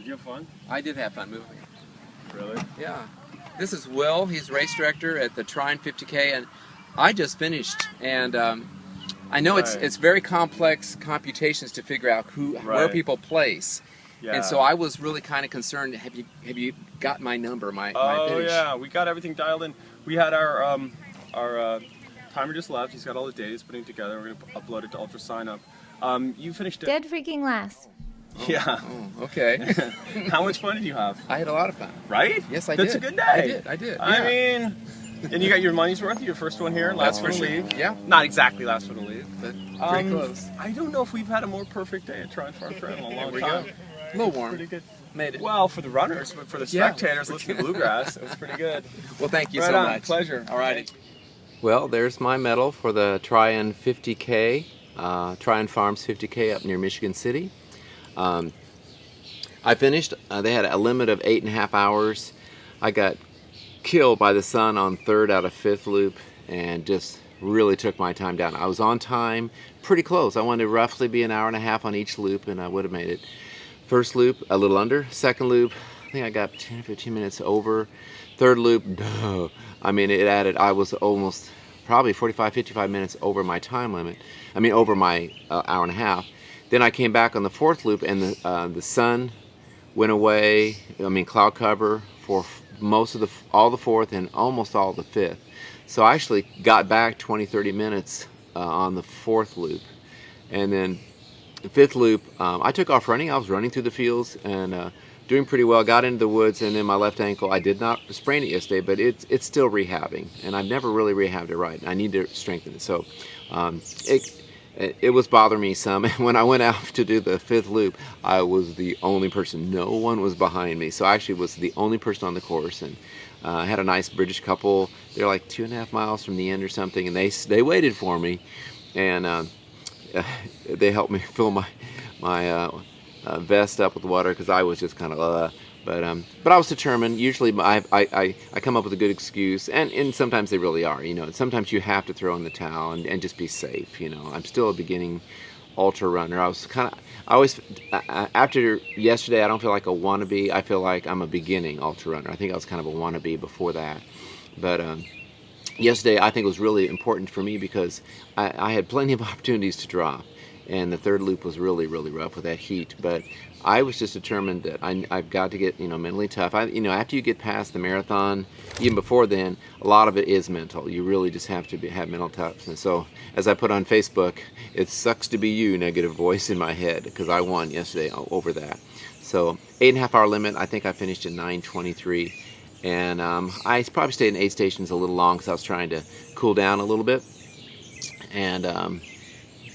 Did you have fun? I did have fun moving. Really? Yeah. This is Will. He's race director at the Tryon 50K, and I just finished. And I know it's very complex computations to figure out where people place. Yeah. And so I was really kind of concerned. Have you got my number, my finish? Yeah, we got everything dialed in. We had our timer just left. He's got all the data he's putting together. We're gonna upload it to Ultra Sign Up. You finished it. Dead freaking last. Yeah. Oh, okay. How much fun did you have? I had a lot of fun. Right? Yes, I did. That's a good day. I did. Yeah. I mean, and you got your money's worth. Your first one here, last one to leave. Yeah. Not exactly last one to leave, but pretty close. I don't know if we've had a more perfect day at Tryon Farms in a long time. A little warm. Pretty good. Made it. Well, for the runners, but for the spectators, listening to bluegrass, it was pretty good. Well, thank you right so on. much. Pleasure. All righty. Well, there's my medal for the Tryon 50K, Tryon Farms 50K up near Michigan City. I finished. They had a limit of 8.5 hours. I got killed by the sun on 3rd out of 5th loop and just really took my time down. I was on time, pretty close. I wanted to roughly be an hour and a half on each loop, and I would have made it. First loop, a little under. Second loop, I think I got 10 or 15 minutes over. Third loop, no. I mean, it added, I was almost probably 45, 55 minutes over my time limit. I mean, over my hour and a half. Then I came back on the 4th loop, and the sun went away. I mean, cloud cover for most of all the 4th and almost all the 5th. So I actually got back 20, 30 minutes on the 4th loop. And then the 5th loop, I took off running. I was running through the fields and doing pretty well. Got into the woods, and then my left ankle, I did not sprain it yesterday, but it's still rehabbing. And I've never really rehabbed it right. I need to strengthen it. So it was bothering me some. And when I went out to do the 5th loop, I was the only person. No one was behind me. So I actually was the only person on the course. And I had a nice British couple. They're like 2.5 miles from the end or something. And they waited for me. And they helped me fill my vest up with water because I was just kind of but I was determined. Usually I come up with a good excuse, and sometimes they really are, you know. Sometimes you have to throw in the towel and just be safe, you know. I'm still a beginning ultra runner. I always, after yesterday, I don't feel like a wannabe. I feel like I'm a beginning ultra runner. I think I was kind of a wannabe before that. But yesterday I think was really important for me because I had plenty of opportunities to drop. And the 3rd loop was really, really rough with that heat. But I was just determined that I've got to get, you know, mentally tough. After you get past the marathon, even before then, a lot of it is mental. You really just have to have mental toughness. So, as I put on Facebook, it sucks to be you, negative voice in my head, because I won yesterday over that. So, 8.5 hour limit. I think I finished at 9:23, and I probably stayed in aid stations a little long because I was trying to cool down a little bit. And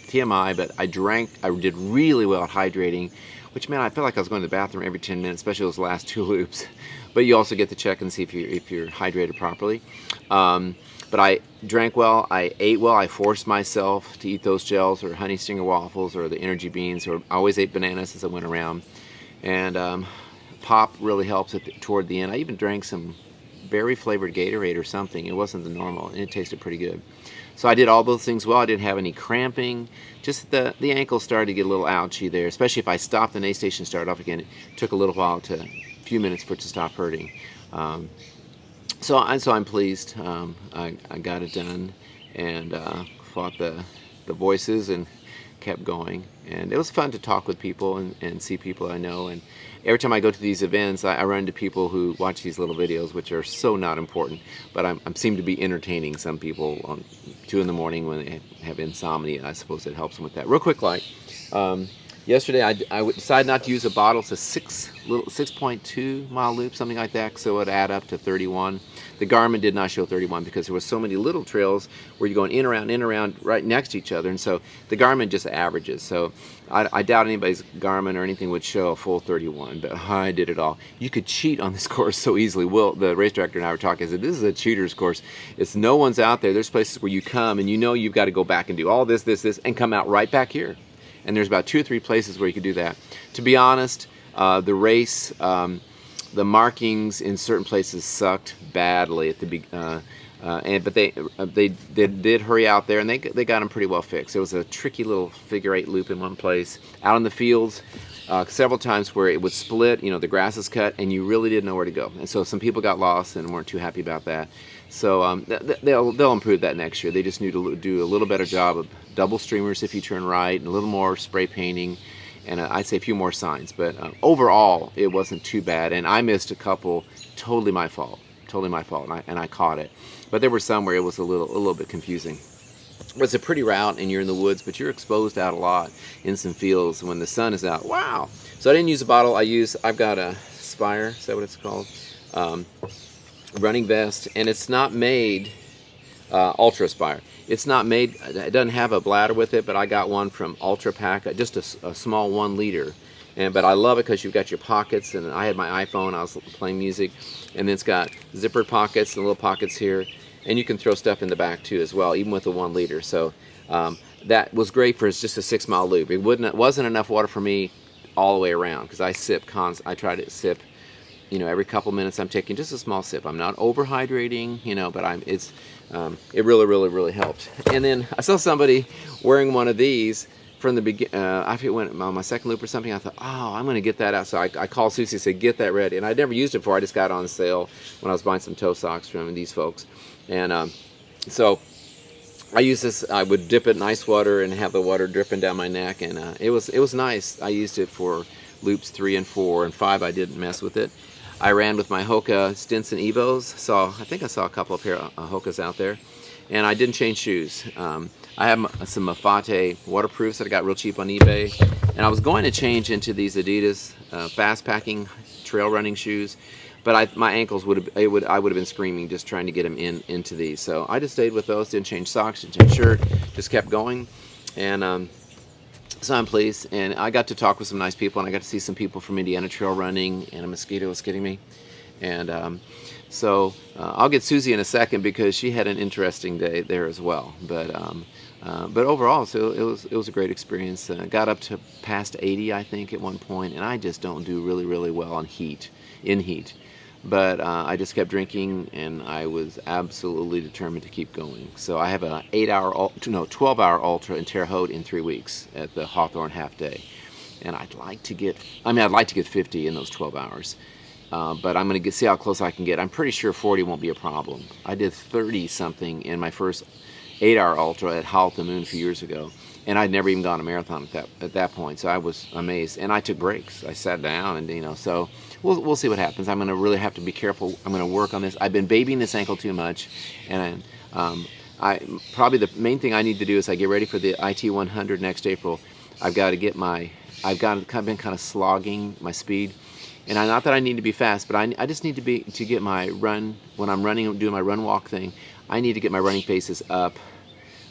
TMI, but I did really well at hydrating, which meant I felt like I was going to the bathroom every 10 minutes, especially those last 2 loops. But you also get to check and see if you're hydrated properly. But I drank well, I ate well, I forced myself to eat those gels or honey stinger waffles or the energy beans, or I always ate bananas as I went around. And pop really helps toward the end. I even drank some berry flavored Gatorade or something. It wasn't the normal, and it tasted pretty good. So I did all those things well. I didn't have any cramping. Just the ankle started to get a little ouchy there, especially if I stopped and aid station started off again. It took a little while a few minutes for it to stop hurting. So I'm pleased. I got it done and fought the voices and kept going. And it was fun to talk with people and see people I know. And every time I go to these events, I run into people who watch these little videos, which are so not important, but I seem to be entertaining some people on 2 in the morning when they have insomnia. I suppose it helps them with that. Real quick, yesterday I decided not to use a bottle. It's a 6.2 mile loop, something like that, so it would add up to 31. The Garmin did not show 31 because there were so many little trails where you're going in and around right next to each other, and so the Garmin just averages. So I doubt anybody's Garmin or anything would show a full 31, but I did it all. You could cheat on this course so easily. Will, the race director, and I were talking. I said, this is a cheater's course. It's no one's out there. There's places where you come and you know you've got to go back and do all this, and come out right back here. And there's about 2 or 3 places where you could do that. To be honest, the race, the markings in certain places sucked badly at the beginning. But they did hurry out there, and they got them pretty well fixed. It was a tricky little figure 8 loop in one place. Out in the fields, several times where it would split, the grass is cut, and you really didn't know where to go. And so some people got lost and weren't too happy about that. So they'll improve that next year. They just need to do a little better job of double streamers if you turn right, and a little more spray painting, and I'd say a few more signs. But overall, it wasn't too bad. And I missed a couple, totally my fault, and I caught it. But there were some where it was a little bit confusing. It's a pretty route and you're in the woods, but you're exposed out a lot in some fields when the sun is out. Wow! So I didn't use a bottle. I've got a Spire, is that what it's called? Running vest, and it's not made Ultra Spire. It's not made, it doesn't have a bladder with it, but I got one from Ultra Pack, just a small 1 liter. But I love it because you've got your pockets, and I had my iPhone, I was playing music, and then it's got zippered pockets and little pockets here. And you can throw stuff in the back too as well, even with the 1 liter. So that was great for just a 6-mile loop. It wasn't enough water for me all the way around because I try to sip, every couple minutes I'm taking just a small sip. I'm not overhydrating, but it really helped. And then I saw somebody wearing one of these from the beginning. I think it went on my second loop or something. I thought, oh, I'm going to get that out. So I called Susie and said, get that ready. And I'd never used it before. I just got it on sale when I was buying some toe socks from these folks. And so I used this. I would dip it in ice water and have the water dripping down my neck, and it was nice. I used it for loops 3 and 4 and 5. I didn't mess with it. I ran with my Hoka Stinson Evos. I think I saw a couple of pair of Hokas out there, and I didn't change shoes. I have some Mafate waterproofs that I got real cheap on eBay, and I was going to change into these Adidas fast packing trail running shoes. But my ankles I would have been screaming just trying to get them into these. So I just stayed with those, didn't change socks, didn't change shirt, just kept going. And so I'm pleased. And I got to talk with some nice people, and I got to see some people from Indiana trail running, and a mosquito was getting me. And so I'll get Susie in a second because she had an interesting day there as well. But overall, so it was a great experience. Got up to past 80, I think, at one point, and I just don't do really well in heat. But I just kept drinking, and I was absolutely determined to keep going. So I have a 12-hour ultra in Terre Haute in 3 weeks at the Hawthorne half day, and I'd like to get 50 in those 12 hours. But I'm going to see how close I can get. I'm pretty sure 40 won't be a problem. I did 30 something in my first 8-hour ultra at Howl at the Moon a few years ago, and I'd never even gone a marathon at that point. So I was amazed, and I took breaks. I sat down, and so. We'll see what happens. I'm going to really have to be careful. I'm going to work on this. I've been babying this ankle too much, and probably the main thing I need to do is I get ready for the IT 100 next April. I've been kind of slogging my speed, and not that I need to be fast, but I just need to get my run when I'm running, doing my run walk thing. I need to get my running paces up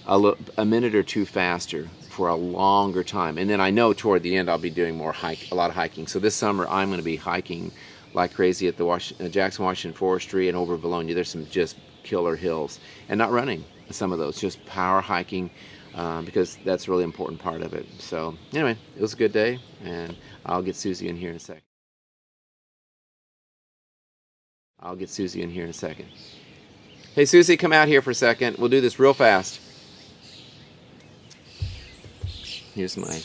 a minute or two faster for a longer time, and then I know toward the end I'll be doing a lot of hiking. So this summer I'm going to be hiking like crazy at the Jackson Washington Forestry and over Bologna. There's some just killer hills, and not running some of those, just power hiking, because that's a really important part of it. So anyway, it was a good day, and I'll get Susie in here in a second. Hey Susie, come out here for a second. We'll do this real fast. Here's my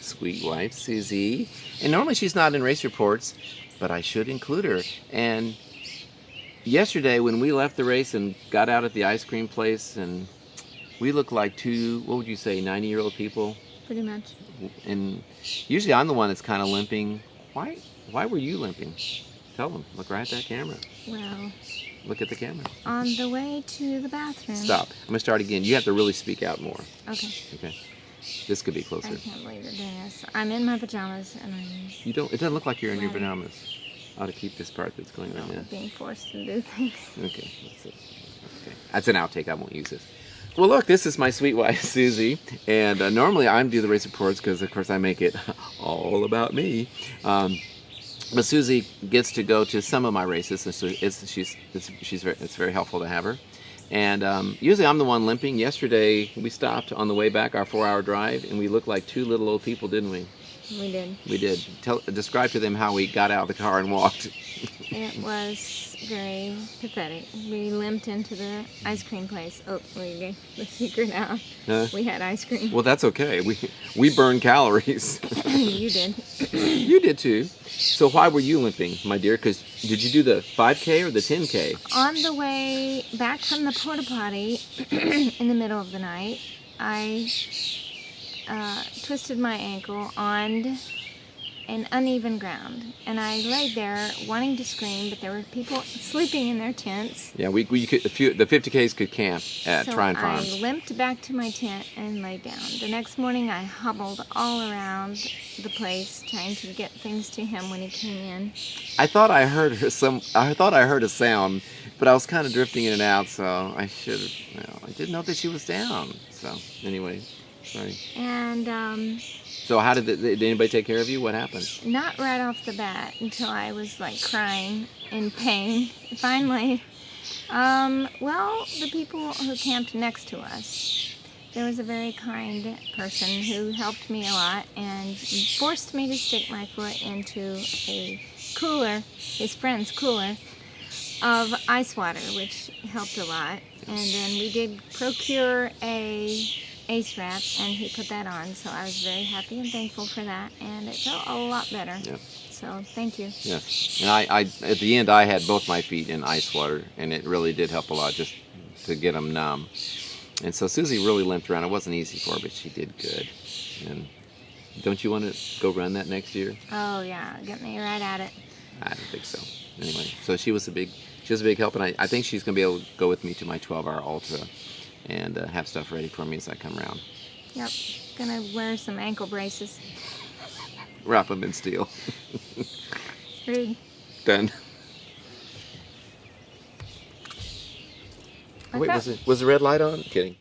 sweet wife, Susie. And normally she's not in race reports, but I should include her. And yesterday when we left the race and got out at the ice cream place, and we looked like two, what would you say, 90-year-old people? Pretty much. And usually I'm the one that's kind of limping. Why were you limping? Tell them. Look right at that camera. Well, look at the camera. On the way to the bathroom. Stop. I'm going to start again. You have to really speak out more. Okay. This could be closer. I can't believe you're doing this. I'm in my pajamas, and it doesn't look like you're in your pajamas. I ought to keep this part that's going right now. Being forced to do things. Okay, that's it. Okay. That's an outtake. I won't use this. Well, look, this is my sweet wife, Susie, and normally I do the race reports because, of course, I make it all about me. But Susie gets to go to some of my races, and so it's very helpful to have her. And usually I'm the one limping. Yesterday we stopped on the way back, our 4-hour drive, and we looked like two little old people, didn't we? We did. We did. Describe to them how we got out of the car and walked. It was very pathetic. We limped into the ice cream place. Oh, we gave the secret out. We had ice cream. Well, that's okay. We burn calories. You did. You did too. So why were you limping, my dear? Because did you do the 5K or the 10K? On the way back from the porta potty in the middle of the night, I twisted my ankle on an uneven ground, and I laid there wanting to scream, but there were people sleeping in their tents. Yeah, we could, the 50Ks could camp at Tryon Farms. So I limped back to my tent and laid down. The next morning I hobbled all around the place trying to get things to him when he came in. I thought I heard a sound, but I was kind of drifting in and out, so I should have. I didn't know that she was down. So anyway, sorry. And so how did anybody take care of you? What happened? not right off the bat until I was like crying in pain. Finally, well, the people who camped next to us, there was a very kind person who helped me a lot and forced me to stick my foot into a cooler, his friend's cooler, of ice water, which helped a lot. And then we did procure a ace wrap, and he put that on, so I was very happy and thankful for that, and it felt a lot better. Yep. So thank you. Yes. And I at the end I had both my feet in ice water, and it really did help a lot just to get them numb. And so Susie really limped around. It wasn't easy for her, but she did good. And don't you want to go run that next year? Oh yeah, get me right at it. I don't think so. Anyway, so she was a big help, and I think she's going to be able to go with me to my 12-hour ultra and have stuff ready for me as I come around. Yep, gonna wear some ankle braces. Wrap them in steel. Rude. Done. I Wait, thought- was the red light on? Kidding.